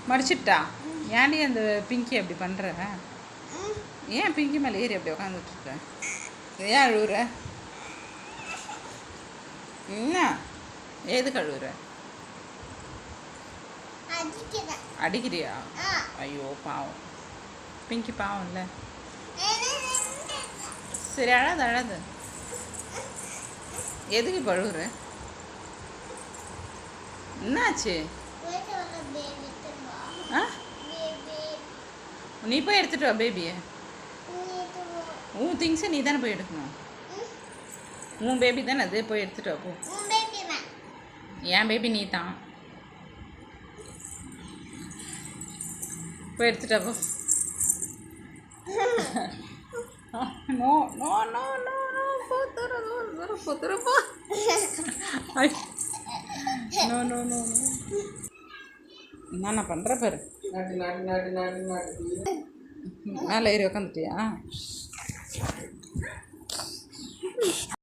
மடிச்சிட்டா? ஏன்டி அந்த பிங்கி அப்படி பண்ணுற? ஏன் பிங்கி மேலே ஏறி அப்படி உட்காந்துட்ருக்க? ஏன் அழுகுற? என்ன எதுக்கு அழுகுற? அடிக்கிறியா? ஐயோ பாவம், பிங்கி பாவம் இல்லை. சரி அழாது அழாது. எதுக்கு இப்போ அழுகுற? என்னாச்சு? ஆ, நீ போய் எடுத்துட்டு வா பேபியை. உன் திங்ஸை நீ தானே போய் எடுக்கணும். உன் பேபி தானே அது, போய் எடுத்துட்டு வா போ. என் பேபி நீ தான், போய் எடுத்துட்டு வா போ. No no no no no, போ தர போ. No no no no. என்ன பண்ணுற பாரு. மேலே ஏறி உக்காந்துட்டியா?